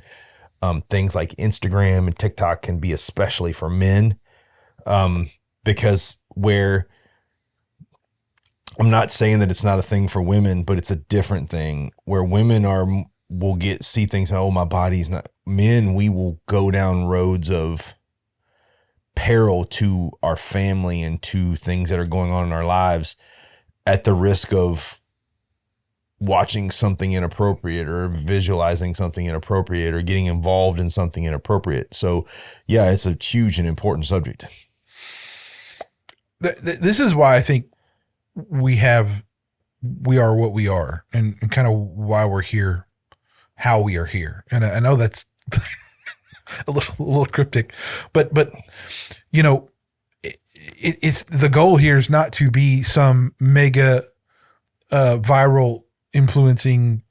[SPEAKER 2] things like Instagram and TikTok can be, especially for men. Because where I'm not saying that it's not a thing for women, but it's a different thing where women will see things and, oh, my body's not. Men, we will go down roads of peril to our family and to things that are going on in our lives at the risk of watching something inappropriate or visualizing something inappropriate or getting involved in something inappropriate. So yeah, it's a huge and important subject.
[SPEAKER 1] This is why I think we are what we are and kind of why we're here, how we are here. And I know that's a little cryptic, but you know, it's the goal here is not to be some mega viral influencing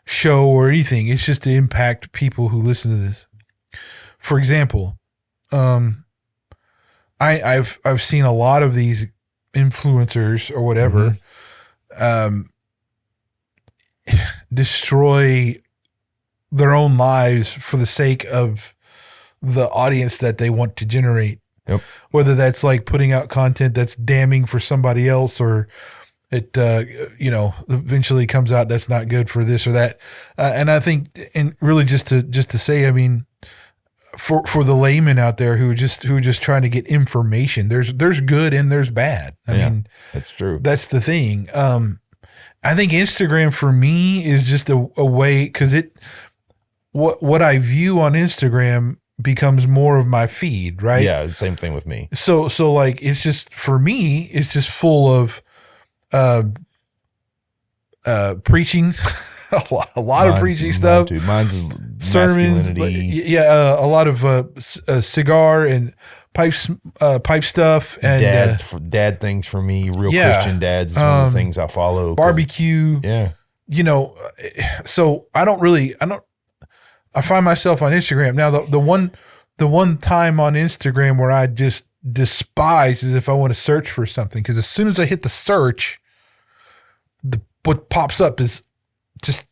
[SPEAKER 1] show or anything. It's just to impact people who listen to this. For example, I've seen a lot of these influencers or whatever destroy their own lives for the sake of the audience that they want to generate.
[SPEAKER 2] Yep.
[SPEAKER 1] Whether that's like putting out content that's damning for somebody else, or it eventually comes out that's not good for this or that. And I think, and really just to say, I mean, for the layman out there who are just trying to get information, there's good and there's bad. I mean,
[SPEAKER 2] that's true.
[SPEAKER 1] That's the thing. I think Instagram for me is just a way, because what I view on Instagram becomes more of my feed, right?
[SPEAKER 2] Yeah, the same thing with me.
[SPEAKER 1] So like it's just, for me, it's just full of preaching. a lot of preaching stuff.
[SPEAKER 2] Mine's
[SPEAKER 1] sermons, a lot of cigar and pipe stuff, and
[SPEAKER 2] dad things for me. Real Christian dads is one of the things I follow.
[SPEAKER 1] Barbecue.
[SPEAKER 2] Yeah.
[SPEAKER 1] So I find myself on Instagram now. The one time on Instagram where I just despise is if I want to search for something, because as soon as I hit the search, what pops up is just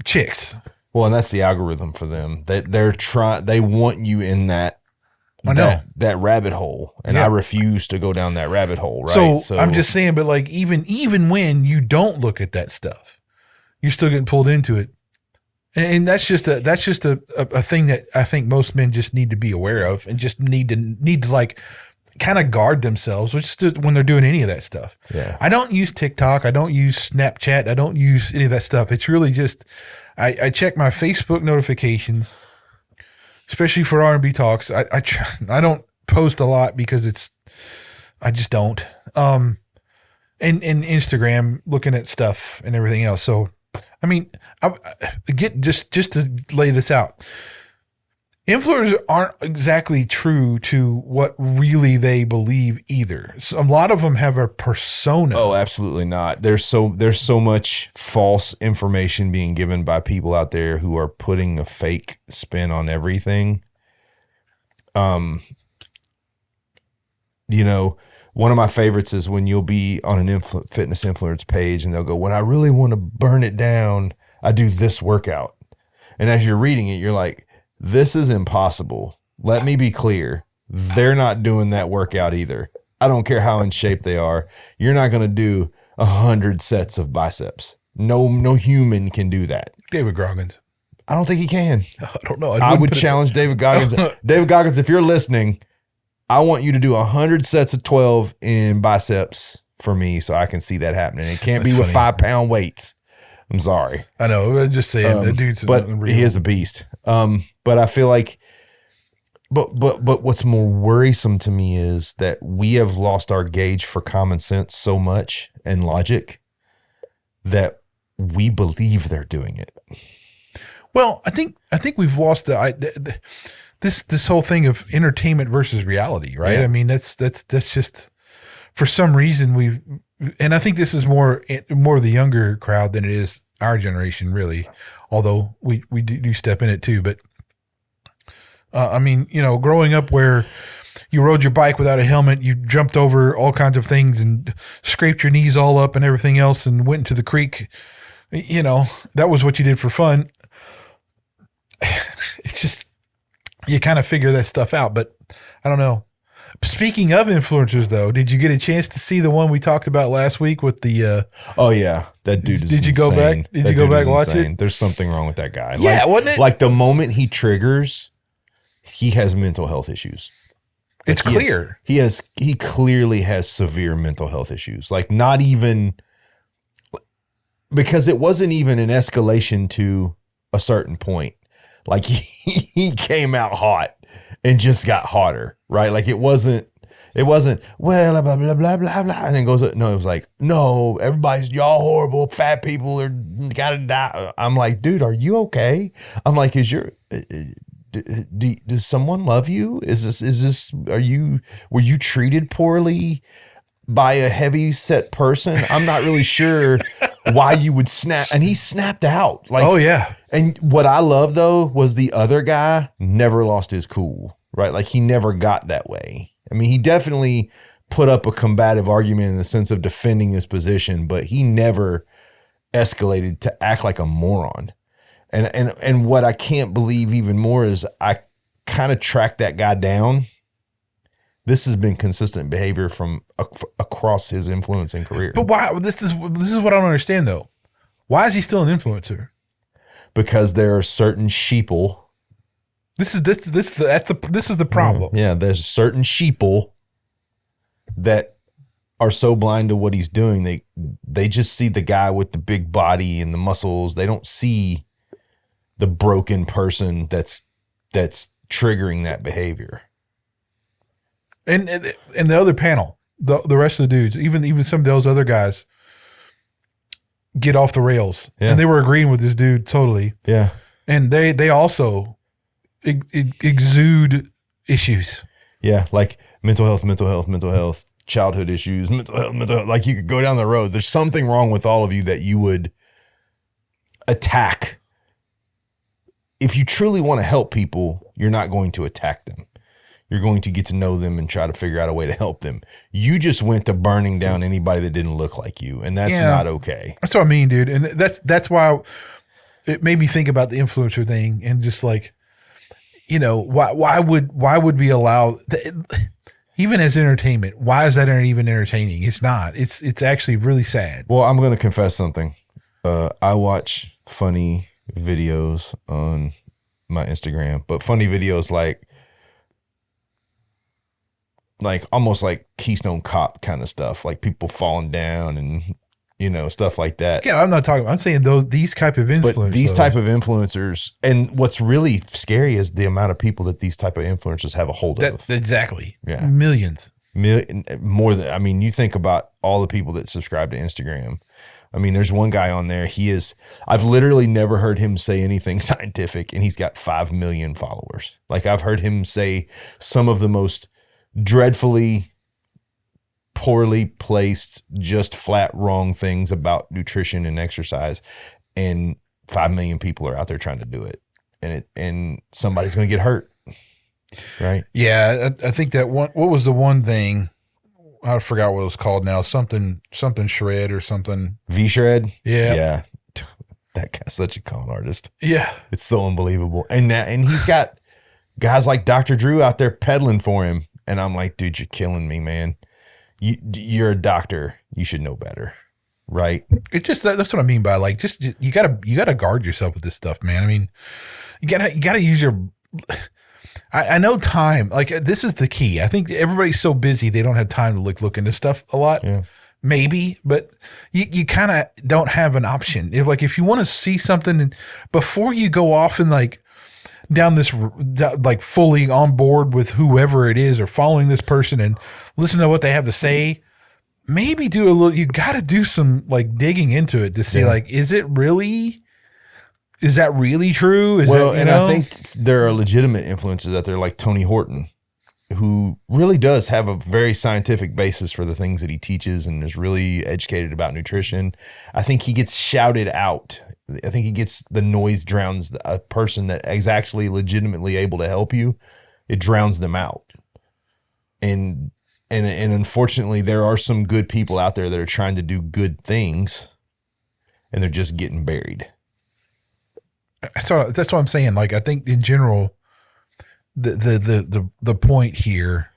[SPEAKER 1] chicks.
[SPEAKER 2] Well, and that's the algorithm for them. They want you in that rabbit hole, and I refuse to go down that rabbit hole. Right.
[SPEAKER 1] So I'm just saying, but like even when you don't look at that stuff, you're still getting pulled into it, and that's just a thing that I think most men just need to be aware of, and just need to like kind of guard themselves, when they're doing any of that stuff.
[SPEAKER 2] Yeah.
[SPEAKER 1] I don't use TikTok. I don't use Snapchat. I don't use any of that stuff. It's really just, I check my Facebook notifications, especially for R&B talks. I don't post a lot because I just don't. And Instagram, looking at stuff and everything else. So, I mean, just to lay this out, influencers aren't exactly true to what really they believe either. So a lot of them have a persona.
[SPEAKER 2] Oh, absolutely not. There's so much false information being given by people out there who are putting a fake spin on everything. One of my favorites is when you'll be on an fitness influence page and they'll go, when I really want to burn it down, I do this workout. And as you're reading it, you're like, this is impossible. Let me be clear. They're not doing that workout either. I don't care how in shape they are. You're not going to do 100 sets of biceps. No human can do that.
[SPEAKER 1] David Goggins.
[SPEAKER 2] I don't think he can.
[SPEAKER 1] I don't know.
[SPEAKER 2] I would challenge David Goggins. David Goggins, if you're listening, I want you to do 100 sets of 12 in biceps for me so I can see that happening. It can't be with 5 pound weights. I'm sorry.
[SPEAKER 1] I know. I'm just saying that dude's
[SPEAKER 2] he is a beast. But I feel like, but what's more worrisome to me is that we have lost our gauge for common sense so much and logic that we believe they're doing it.
[SPEAKER 1] Well, I think we've lost this whole thing of entertainment versus reality, right?
[SPEAKER 2] Yeah.
[SPEAKER 1] I mean, that's just, for some reason and I think this is more of the younger crowd than it is our generation, really. Although we do step in it too, but I mean, growing up where you rode your bike without a helmet, you jumped over all kinds of things and scraped your knees all up and everything else, and went into the creek. That was what you did for fun. It's just, you kind of figure that stuff out, but I don't know. Speaking of influencers, though, did you get a chance to see the one we talked about last week with the?
[SPEAKER 2] Oh yeah, that dude is.
[SPEAKER 1] Did you
[SPEAKER 2] insane.
[SPEAKER 1] go back? Did
[SPEAKER 2] that
[SPEAKER 1] you go back and watch
[SPEAKER 2] insane.
[SPEAKER 1] it?
[SPEAKER 2] There's something wrong with that guy.
[SPEAKER 1] Yeah, wasn't it?
[SPEAKER 2] Like the moment he triggers, he has mental health issues.
[SPEAKER 1] It's clear.
[SPEAKER 2] He clearly has severe mental health issues. Like not even because it wasn't even an escalation to a certain point. Like he came out hot and just got hotter, right? Like it wasn't, well, blah, blah, blah, blah, blah, blah. And then goes, no, it was like, no, everybody's, y'all horrible, fat people are gotta die. I'm like, dude, are you okay? I'm like, does someone love you? Were you treated poorly by a heavy set person? I'm not really sure why you would snap. And he snapped out. Like,
[SPEAKER 1] oh yeah.
[SPEAKER 2] And what I love though was the other guy never lost his cool, right? Like he never got that way. I mean, he definitely put up a combative argument in the sense of defending his position, but he never escalated to act like a moron. And what I can't believe even more is I kind of tracked that guy down. This has been consistent behavior from across his influencing career.
[SPEAKER 1] But why? This is what I don't understand though. Why is he still an influencer?
[SPEAKER 2] Because there are certain sheeple.
[SPEAKER 1] This is the problem.
[SPEAKER 2] Yeah, there's certain sheeple that are so blind to what he's doing. They just see the guy with the big body and the muscles. They don't see the broken person that's triggering that behavior.
[SPEAKER 1] And the other panel, the rest of the dudes, even some of those other guys get off the rails. Yeah. And they were agreeing with this dude totally.
[SPEAKER 2] Yeah.
[SPEAKER 1] And they also exude issues.
[SPEAKER 2] Yeah, like mental health, childhood issues, mental health. Like you could go down the road. There's something wrong with all of you that you would attack. If you truly want to help people, you're not going to attack them. You're going to get to know them and try to figure out a way to help them. You just went to burning down anybody that didn't look like you, and that's not okay.
[SPEAKER 1] That's what I mean, dude. And that's why it made me think about the influencer thing and just like, why would we allow even as entertainment? Why is that even entertaining? It's not. It's actually really sad.
[SPEAKER 2] Well, I'm going to confess something. I watch funny videos on my Instagram, but funny videos like almost like Keystone Cop kind of stuff, like people falling down and stuff like that.
[SPEAKER 1] Yeah, I'm saying these type of influencers.
[SPEAKER 2] But these type of influencers, and what's really scary is the amount of people that these type of influencers have a hold of.
[SPEAKER 1] Exactly.
[SPEAKER 2] Yeah.
[SPEAKER 1] Millions.
[SPEAKER 2] More than, you think about all the people that subscribe to Instagram. I mean, there's one guy on there. I've literally never heard him say anything scientific, and he's got 5 million followers. Like I've heard him say some of the most dreadfully poorly placed, just flat wrong things about nutrition and exercise, and 5 million people are out there trying to do it, and somebody's going to get hurt, right?
[SPEAKER 1] Yeah, I think that one. What was the one thing? I forgot what it was called now. Something shred or something.
[SPEAKER 2] V-shred.
[SPEAKER 1] Yeah.
[SPEAKER 2] That guy's such a con artist.
[SPEAKER 1] Yeah,
[SPEAKER 2] it's so unbelievable, and he's got guys like Dr. Drew out there peddling for him. And I'm like, dude, you're killing me, man. You're a doctor. You should know better. Right.
[SPEAKER 1] It just, that's what I mean by like, just you gotta guard yourself with this stuff, man. I mean, you gotta use your, I know time, like this is the key. I think everybody's so busy. They don't have time to look into stuff a lot.
[SPEAKER 2] Yeah.
[SPEAKER 1] Maybe, but you kind of don't have an option. If you want to see something before you go off and like down this, like fully on board with whoever it is or following this person and listen to what they have to say, maybe do a little, you got to do some like digging into it to see like, is that really true?
[SPEAKER 2] I think there are legitimate influences out there like Tony Horton, who really does have a very scientific basis for the things that he teaches and is really educated about nutrition. I think he gets shouted out. I think he gets the noise drowns a person that is actually legitimately able to help you. It drowns them out. And unfortunately, there are some good people out there that are trying to do good things and they're just getting buried.
[SPEAKER 1] So that's what I'm saying. Like, I think in general, the point here,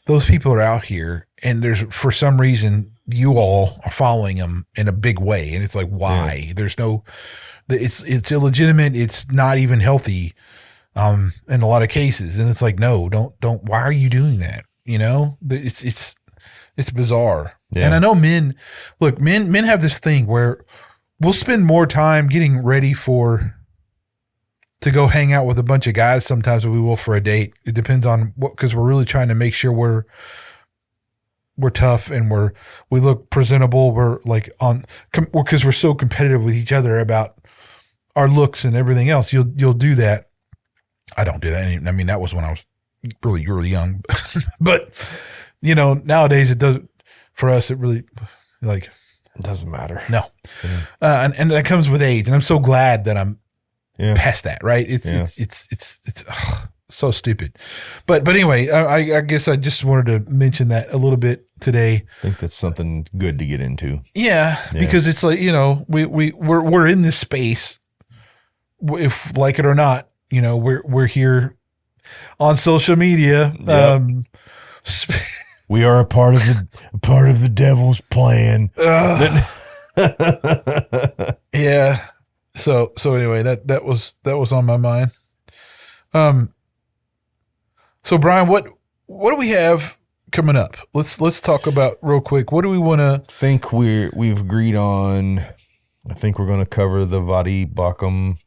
[SPEAKER 1] those people are out here and there's, for some reason, you all are following them in a big way. And it's like, why? Yeah. There's no, it's illegitimate. It's not even healthy, in a lot of cases. And it's like, no, don't, why are you doing that? You know, it's bizarre. Yeah. And I know men have this thing where we'll spend more time getting ready to go hang out with a bunch of guys sometimes than we will for a date. It depends on what, because we're really trying to make sure we're tough and we look presentable. We're like because we're so competitive with each other about our looks and everything else. You'll do that. I don't do that. I mean, that was when I was really, really young, but you know, nowadays it doesn't, for us, it really like,
[SPEAKER 2] it doesn't matter.
[SPEAKER 1] No. Yeah. And that comes with age. And I'm so glad that I'm past that. Right. It's so stupid. But anyway, I guess I just wanted to mention that a little bit today.
[SPEAKER 2] I think that's something good to get into.
[SPEAKER 1] Yeah. Because it's like, you know, we're in this space, if like it or not, you know, we're here on social media. Yep.
[SPEAKER 2] We are a part of the devil's plan.
[SPEAKER 1] Yeah. So anyway, that was on my mind. So Brian, what do we have coming up? Let's talk about real quick. What do we want to
[SPEAKER 2] think we've agreed on? I think we're going to cover the Vadi Bakum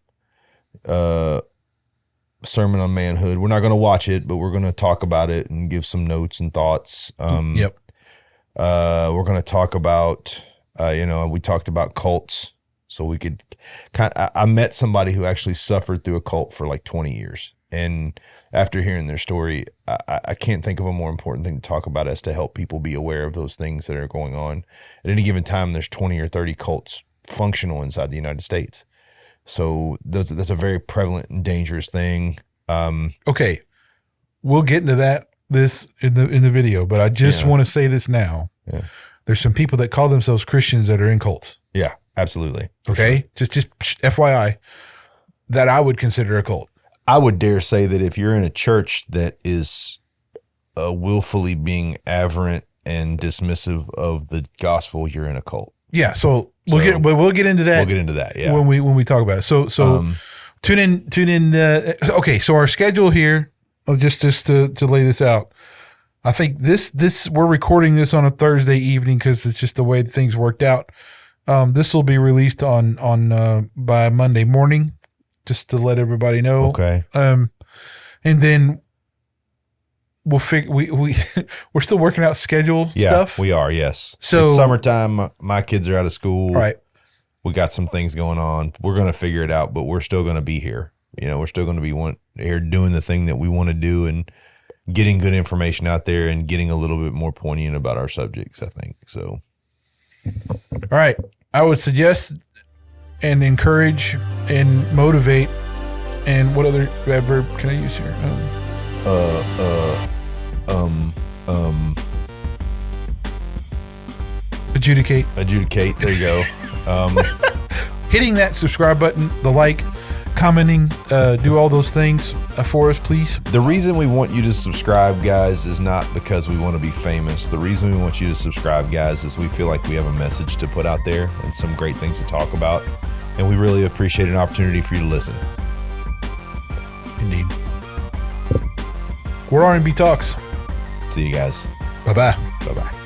[SPEAKER 2] Sermon on Manhood. We're not going to watch it, but we're going to talk about it and give some notes and thoughts.
[SPEAKER 1] Yep.
[SPEAKER 2] We're going to talk about, we talked about cults. So we could I met somebody who actually suffered through a cult for like 20 years. And after hearing their story, I can't think of a more important thing to talk about as to help people be aware of those things that are going on. At any given time, there's 20 or 30 cults functional inside the United States. So that's a very prevalent and dangerous thing.
[SPEAKER 1] Okay, we'll get into this in the video, but I just want to say this now.
[SPEAKER 2] Yeah.
[SPEAKER 1] There's some people that call themselves Christians that are in cults.
[SPEAKER 2] Yeah, absolutely.
[SPEAKER 1] Okay, sure. Just FYI, that I would consider a cult.
[SPEAKER 2] I would dare say that if you're in a church that is willfully being aberrant and dismissive of the gospel, you're in a cult.
[SPEAKER 1] Yeah, so we'll get into that.
[SPEAKER 2] We'll get into that. Yeah,
[SPEAKER 1] when we talk about it. So tune in. Okay, so our schedule here, just to lay this out. I think this we're recording this on a Thursday evening because it's just the way things worked out. This will be released on by Monday morning, just to let everybody know.
[SPEAKER 2] Okay.
[SPEAKER 1] And then we'll we're still working out schedule stuff.
[SPEAKER 2] We are, yes.
[SPEAKER 1] So
[SPEAKER 2] it's summertime. My kids are out of school.
[SPEAKER 1] Right.
[SPEAKER 2] We got some things going on. We're going to figure it out, but we're still going to be here. You know, we're still going to be here doing the thing that we want to do and getting good information out there and getting a little bit more poignant about our subjects, I think. So.
[SPEAKER 1] All right. I would suggest and encourage and motivate, and what other verb can I use here? Adjudicate.
[SPEAKER 2] There you go.
[SPEAKER 1] Hitting that subscribe button, the like, commenting, do all those things for us, please.
[SPEAKER 2] The reason we want you to subscribe, guys, is not because we want to be famous. The reason we want you to subscribe, guys, is we feel like we have a message to put out there and some great things to talk about. And we really appreciate an opportunity for you to listen.
[SPEAKER 1] Indeed. We're R&B Talks.
[SPEAKER 2] See you guys.
[SPEAKER 1] Bye-bye.
[SPEAKER 2] Bye-bye.